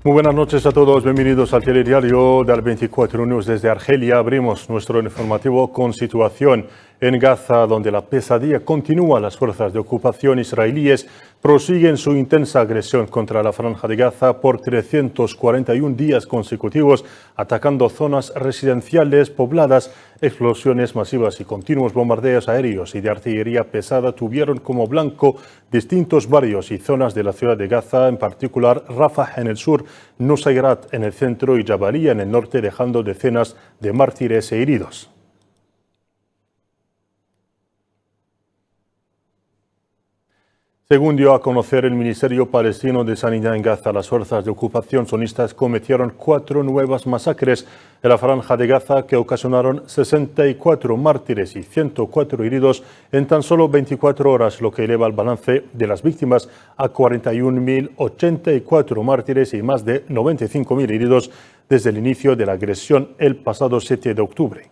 Muy buenas noches a todos, bienvenidos al telediario del 24 News. Desde Argelia abrimos nuestro informativo con situación en Gaza, donde la pesadilla continúa. Las fuerzas de ocupación israelíes prosiguen su intensa agresión contra la franja de Gaza por 341 días consecutivos, atacando zonas residenciales pobladas. Explosiones masivas y continuos bombardeos aéreos y de artillería pesada tuvieron como blanco distintos barrios y zonas de la ciudad de Gaza, en particular Rafah en el sur, Nusayrat en el centro y Jabalia en el norte, dejando decenas de mártires e heridos. Según dio a conocer el Ministerio Palestino de Sanidad en Gaza, las fuerzas de ocupación sionistas cometieron 4 nuevas masacres en la franja de Gaza que ocasionaron 64 mártires y 104 heridos en tan solo 24 horas, lo que eleva el balance de las víctimas a 41.084 mártires y más de 95.000 heridos desde el inicio de la agresión el pasado 7 de octubre.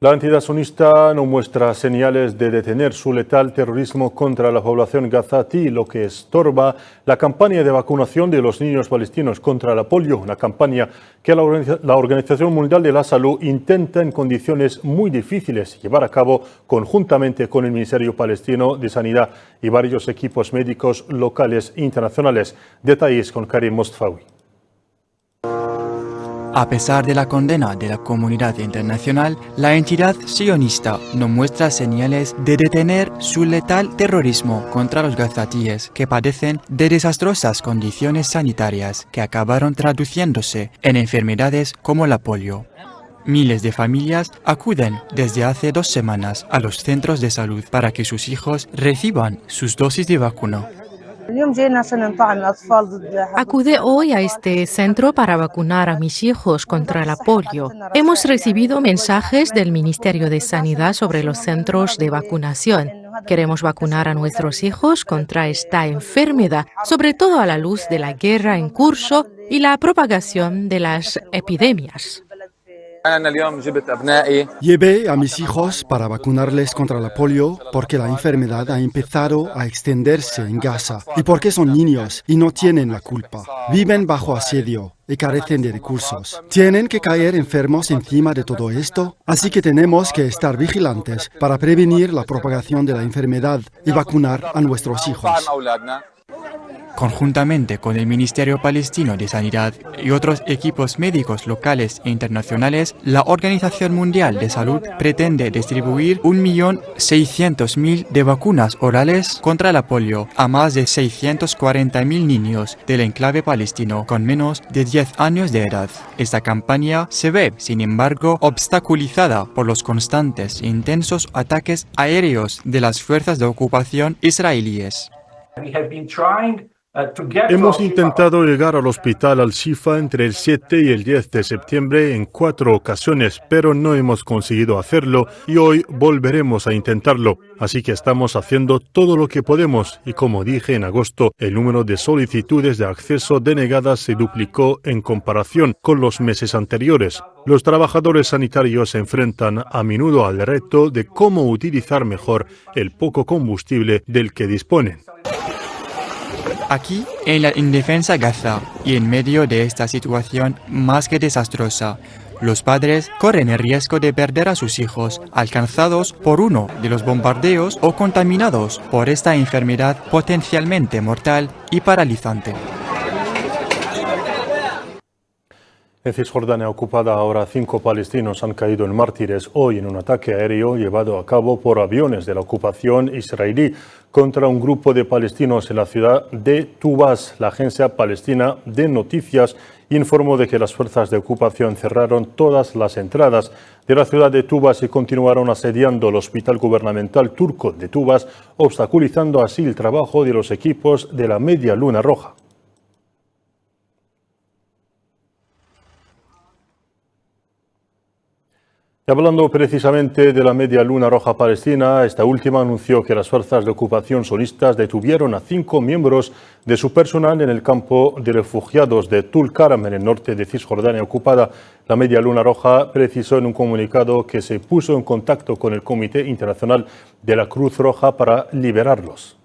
La entidad sionista no muestra señales de detener su letal terrorismo contra la población gazatí, lo que estorba la campaña de vacunación de los niños palestinos contra la polio, una campaña que la Organización Mundial de la Salud intenta en condiciones muy difíciles llevar a cabo conjuntamente con el Ministerio Palestino de Sanidad y varios equipos médicos locales e internacionales. Detalles con Karim Mostfawi. A pesar de la condena de la comunidad internacional, la entidad sionista no muestra señales de detener su letal terrorismo contra los gazatíes, que padecen de desastrosas condiciones sanitarias que acabaron traduciéndose en enfermedades como la polio. Miles de familias acuden desde hace 2 semanas a los centros de salud para que sus hijos reciban sus dosis de vacuna. Acude hoy a este centro para vacunar a mis hijos contra la polio. Hemos recibido mensajes del Ministerio de Sanidad sobre los centros de vacunación. Queremos vacunar a nuestros hijos contra esta enfermedad, sobre todo a la luz de la guerra en curso y la propagación de las epidemias. Llevé a mis hijos para vacunarles contra la polio porque la enfermedad ha empezado a extenderse en Gaza y porque son niños y no tienen la culpa. Viven bajo asedio y carecen de recursos. Tienen que caer enfermos encima de todo esto, así que tenemos que estar vigilantes para prevenir la propagación de la enfermedad y vacunar a nuestros hijos. Conjuntamente con el Ministerio Palestino de Sanidad y otros equipos médicos locales e internacionales, la Organización Mundial de Salud pretende distribuir 1.600.000 de vacunas orales contra la polio a más de 640.000 niños del enclave palestino con menos de 10 años de edad. Esta campaña se ve, sin embargo, obstaculizada por los constantes e intensos ataques aéreos de las fuerzas de ocupación israelíes. Hemos intentado llegar al hospital Al-Shifa entre el 7 y el 10 de septiembre en 4 ocasiones, pero no hemos conseguido hacerlo y hoy volveremos a intentarlo. Así que estamos haciendo todo lo que podemos y, como dije en agosto, el número de solicitudes de acceso denegadas se duplicó en comparación con los meses anteriores. Los trabajadores sanitarios se enfrentan a menudo al reto de cómo utilizar mejor el poco combustible del que disponen. Aquí, en la indefensa Gaza, y en medio de esta situación más que desastrosa, los padres corren el riesgo de perder a sus hijos alcanzados por uno de los bombardeos o contaminados por esta enfermedad potencialmente mortal y paralizante. En Cisjordania ocupada ahora 5 palestinos han caído en mártires hoy en un ataque aéreo llevado a cabo por aviones de la ocupación israelí contra un grupo de palestinos en la ciudad de Tubas. La agencia palestina de noticias informó de que las fuerzas de ocupación cerraron todas las entradas de la ciudad de Tubas y continuaron asediando el hospital gubernamental turco de Tubas, obstaculizando así el trabajo de los equipos de la Media Luna Roja. Y hablando precisamente de la Media Luna Roja Palestina, esta última anunció que las fuerzas de ocupación sionistas detuvieron a 5 miembros de su personal en el campo de refugiados de Tul Karam, en el norte de Cisjordania ocupada. La Media Luna Roja precisó en un comunicado que se puso en contacto con el Comité Internacional de la Cruz Roja para liberarlos.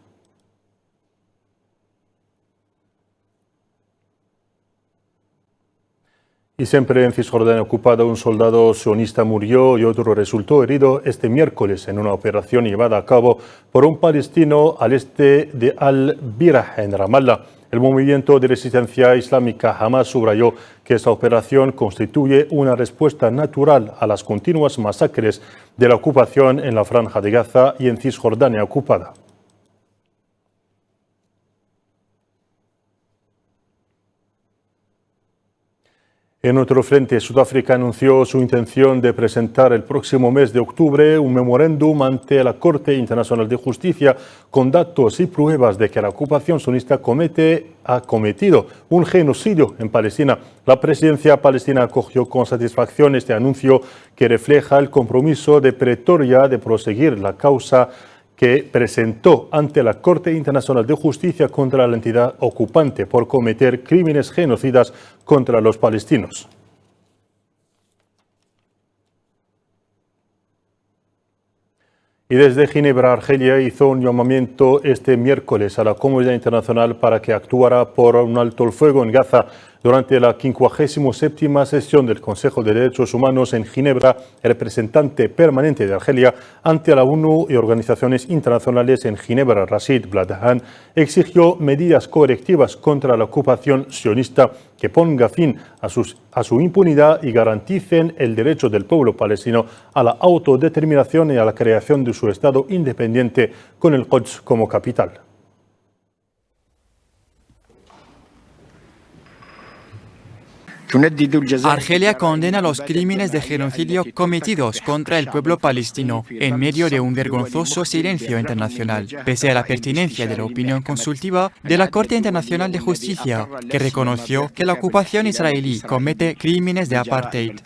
Y siempre en Cisjordania ocupada, un soldado sionista murió y otro resultó herido este miércoles en una operación llevada a cabo por un palestino al este de Al-Birah, en Ramallah. El movimiento de resistencia islámica Hamas subrayó que esta operación constituye una respuesta natural a las continuas masacres de la ocupación en la Franja de Gaza y en Cisjordania ocupada. En otro frente, Sudáfrica anunció su intención de presentar el próximo mes de octubre un memorándum ante la Corte Internacional de Justicia con datos y pruebas de que la ocupación sionista ha cometido un genocidio en Palestina. La presidencia palestina acogió con satisfacción este anuncio que refleja el compromiso de Pretoria de proseguir la causa que presentó ante la Corte Internacional de Justicia contra la entidad ocupante por cometer crímenes genocidas contra los palestinos. Y desde Ginebra, Argelia hizo un llamamiento este miércoles a la comunidad internacional para que actuara por un alto el fuego en Gaza. Durante la 57ª sesión del Consejo de Derechos Humanos en Ginebra, el representante permanente de Argelia ante la ONU y organizaciones internacionales en Ginebra, Rashid Bladhan, exigió medidas correctivas contra la ocupación sionista que ponga fin a su impunidad y garanticen el derecho del pueblo palestino a la autodeterminación y a la creación de su Estado independiente con el Quds como capital. Argelia condena los crímenes de genocidio cometidos contra el pueblo palestino en medio de un vergonzoso silencio internacional, pese a la pertinencia de la opinión consultiva de la Corte Internacional de Justicia, que reconoció que la ocupación israelí comete crímenes de apartheid.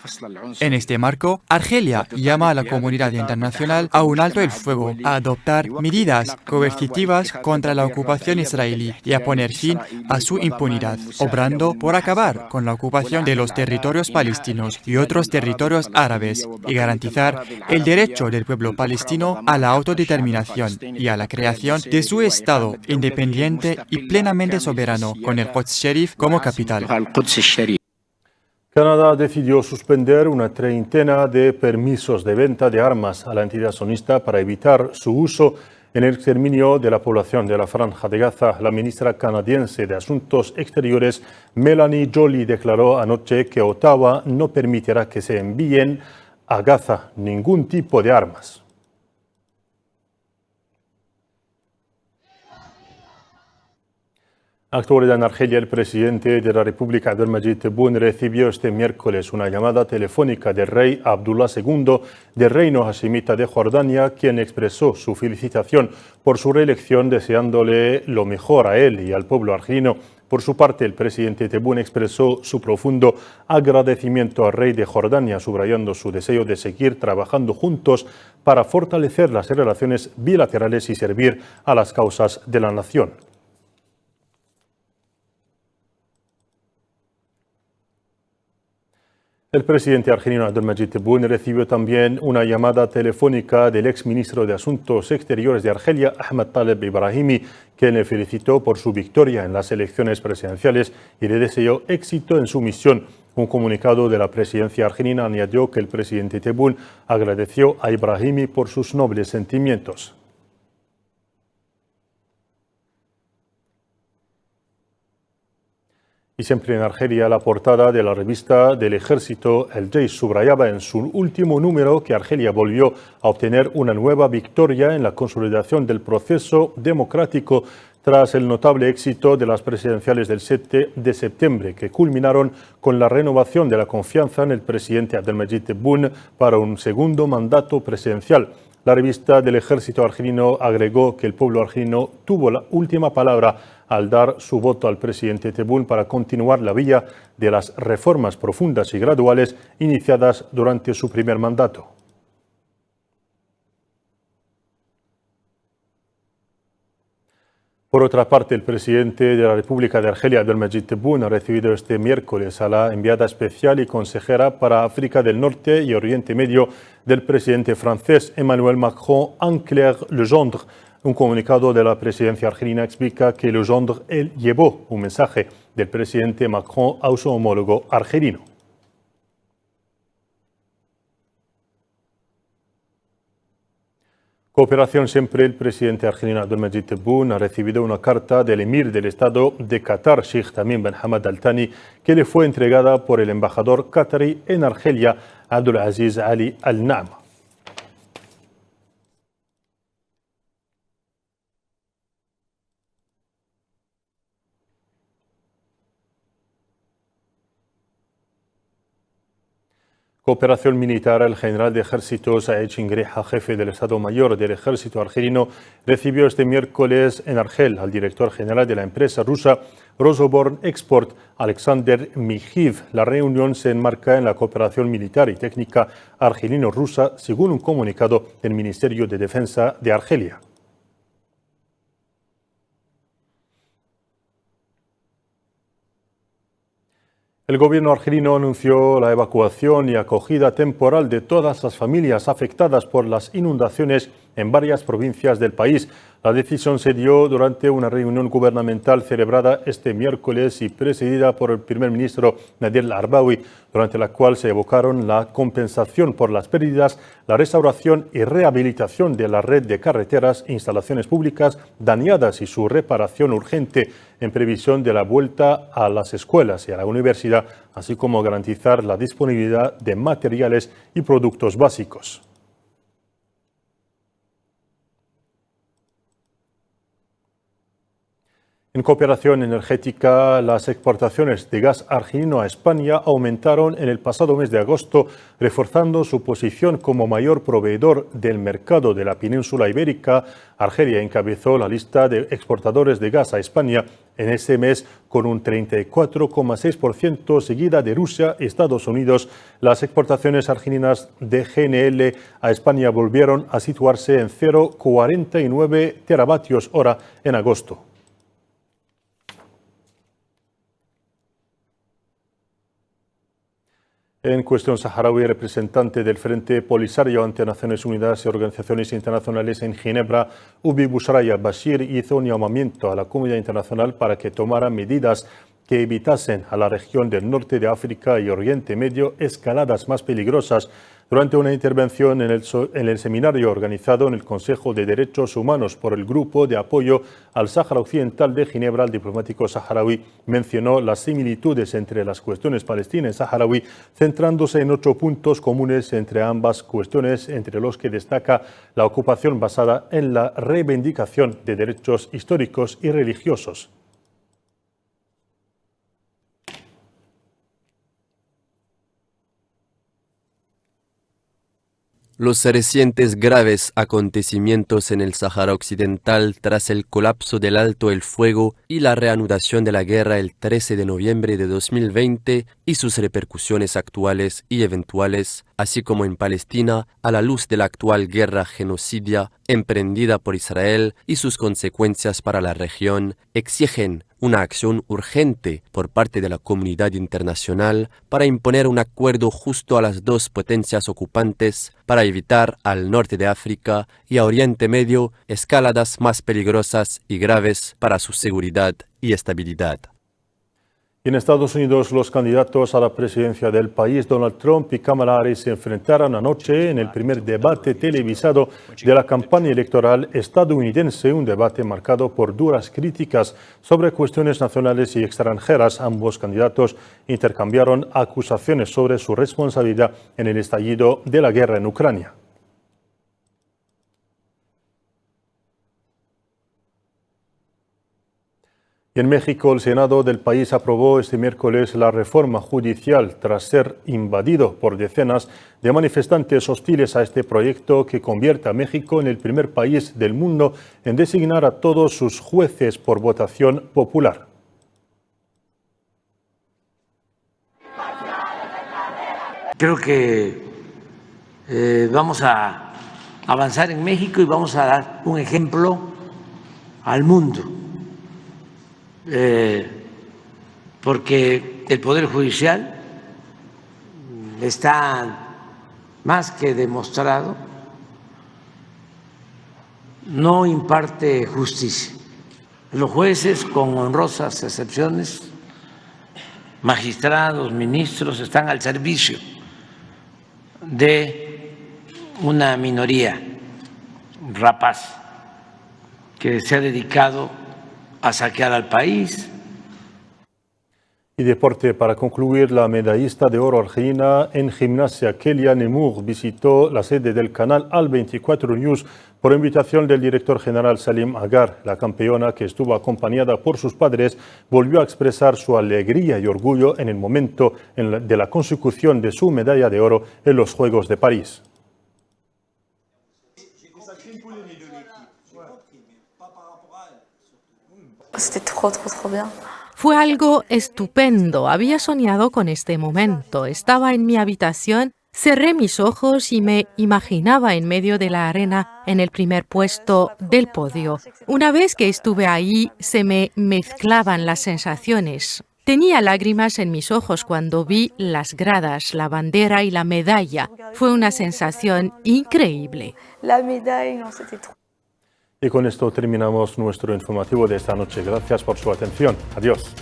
En este marco, Argelia llama a la comunidad internacional a un alto el fuego, a adoptar medidas coercitivas contra la ocupación israelí y a poner fin a su impunidad, obrando por acabar con la ocupación de los territorios palestinos y otros territorios árabes y garantizar el derecho del pueblo palestino a la autodeterminación y a la creación de su Estado independiente y plenamente soberano con el Quds Sharif como capital. Canadá decidió suspender una treintena de permisos de venta de armas a la entidad sionista para evitar su uso en el exterminio de la población de la Franja de Gaza. La ministra canadiense de Asuntos Exteriores, Melanie Joly, declaró anoche que Ottawa no permitirá que se envíen a Gaza ningún tipo de armas. Actualidad en Argelia, el presidente de la República, Abdelmadjid Tebboune, recibió este miércoles una llamada telefónica del rey Abdullah II del Reino Hashemita de Jordania, quien expresó su felicitación por su reelección, deseándole lo mejor a él y al pueblo argelino. Por su parte, el presidente Tebboune expresó su profundo agradecimiento al rey de Jordania, subrayando su deseo de seguir trabajando juntos para fortalecer las relaciones bilaterales y servir a las causas de la nación. El presidente argelino Abdelmadjid Tebboune recibió también una llamada telefónica del exministro de Asuntos Exteriores de Argelia, Ahmed Taleb Ibrahimi, quien le felicitó por su victoria en las elecciones presidenciales y le deseó éxito en su misión. Un comunicado de la presidencia argelina añadió que el presidente Tebboune agradeció a Ibrahimi por sus nobles sentimientos. Y siempre en Argelia, la portada de la revista del ejército El Jaish subrayaba en su último número que Argelia volvió a obtener una nueva victoria en la consolidación del proceso democrático tras el notable éxito de las presidenciales del 7 de septiembre, que culminaron con la renovación de la confianza en el presidente Abdelmadjid Tebboune para un segundo mandato presidencial. La revista del ejército argelino agregó que el pueblo argelino tuvo la última palabra al dar su voto al presidente Tebboune para continuar la vía de las reformas profundas y graduales iniciadas durante su primer mandato. Por otra parte, el presidente de la República de Argelia, Abdelmadjid Tebboune, ha recibido este miércoles a la enviada especial y consejera para África del Norte y Oriente Medio del presidente francés Emmanuel Macron, Anne-Claire Legendre. Un comunicado de la presidencia argelina explica que Legendre llevó un mensaje del presidente Macron a su homólogo argelino. Cooperación siempre, el presidente argelino Abdelmadjid Tebboune ha recibido una carta del emir del Estado de Qatar, Sheikh Tamim bin Hamad Al Thani, que le fue entregada por el embajador qatarí en Argelia, Abdulaziz Ali Al Naama. Cooperación militar. El general de ejército Saed Chingreja, jefe del Estado Mayor del Ejército argelino, recibió este miércoles en Argel al director general de la empresa rusa Rosoboron Export, Alexander Mijiv. La reunión se enmarca en la cooperación militar y técnica argelino-rusa, según un comunicado del Ministerio de Defensa de Argelia. El gobierno argelino anunció la evacuación y acogida temporal de todas las familias afectadas por las inundaciones en varias provincias del país. La decisión se dio durante una reunión gubernamental celebrada este miércoles y presidida por el primer ministro Nadir Al-Arbawi, durante la cual se evocaron la compensación por las pérdidas, la restauración y rehabilitación de la red de carreteras e instalaciones públicas dañadas y su reparación urgente en previsión de la vuelta a las escuelas y a la universidad, así como garantizar la disponibilidad de materiales y productos básicos. En cooperación energética, las exportaciones de gas argelino a España aumentaron en el pasado mes de agosto, reforzando su posición como mayor proveedor del mercado de la península ibérica. Argelia encabezó la lista de exportadores de gas a España en ese mes con un 34,6%, seguida de Rusia y Estados Unidos. Las exportaciones argelinas de GNL a España volvieron a situarse en 0,49 teravatios hora en agosto. En cuestión saharaui, representante del Frente Polisario ante Naciones Unidas y organizaciones internacionales en Ginebra, Ubi Bushraya Bashir, hizo un llamamiento a la comunidad internacional para que tomara medidas que evitasen a la región del norte de África y Oriente Medio escaladas más peligrosas. Durante una intervención en el seminario organizado en el Consejo de Derechos Humanos por el Grupo de Apoyo al Sáhara Occidental de Ginebra, el diplomático saharaui mencionó las similitudes entre las cuestiones palestina y saharaui, centrándose en 8 puntos comunes entre ambas cuestiones, entre los que destaca la ocupación basada en la reivindicación de derechos históricos y religiosos. Los recientes graves acontecimientos en el Sáhara Occidental tras el colapso del alto el fuego y la reanudación de la guerra el 13 de noviembre de 2020 y sus repercusiones actuales y eventuales, así como en Palestina, a la luz de la actual guerra genocidia emprendida por Israel y sus consecuencias para la región, exigen una acción urgente por parte de la comunidad internacional para imponer un acuerdo justo a las dos potencias ocupantes para evitar al norte de África y a Oriente Medio escaladas más peligrosas y graves para su seguridad y estabilidad. En Estados Unidos, los candidatos a la presidencia del país, Donald Trump y Kamala Harris, se enfrentaron anoche en el primer debate televisado de la campaña electoral estadounidense, un debate marcado por duras críticas sobre cuestiones nacionales y extranjeras. Ambos candidatos intercambiaron acusaciones sobre su responsabilidad en el estallido de la guerra en Ucrania. Y en México, el Senado del país aprobó este miércoles la reforma judicial tras ser invadido por decenas de manifestantes hostiles a este proyecto que convierte a México en el primer país del mundo en designar a todos sus jueces por votación popular. Creo que vamos a avanzar en México y vamos a dar un ejemplo al mundo. Porque el Poder Judicial está más que demostrado, no imparte justicia. Los jueces, con honrosas excepciones, magistrados, ministros, están al servicio de una minoría rapaz que se ha dedicado a saquear al país. Y deporte, para concluir, la medallista de oro argelina en gimnasia, Kelia Nemur, visitó la sede del canal Al 24 News por invitación del director general Salim Agar. La campeona, que estuvo acompañada por sus padres, volvió a expresar su alegría y orgullo en el momento de la consecución de su medalla de oro en los Juegos de París. Fue algo estupendo. Había soñado con este momento. Estaba en mi habitación, cerré mis ojos y me imaginaba en medio de la arena en el primer puesto del podio. Una vez que estuve ahí, se me mezclaban las sensaciones. Tenía lágrimas en mis ojos cuando vi las gradas, la bandera y la medalla. Fue una sensación increíble. Y con esto terminamos nuestro informativo de esta noche. Gracias por su atención. Adiós.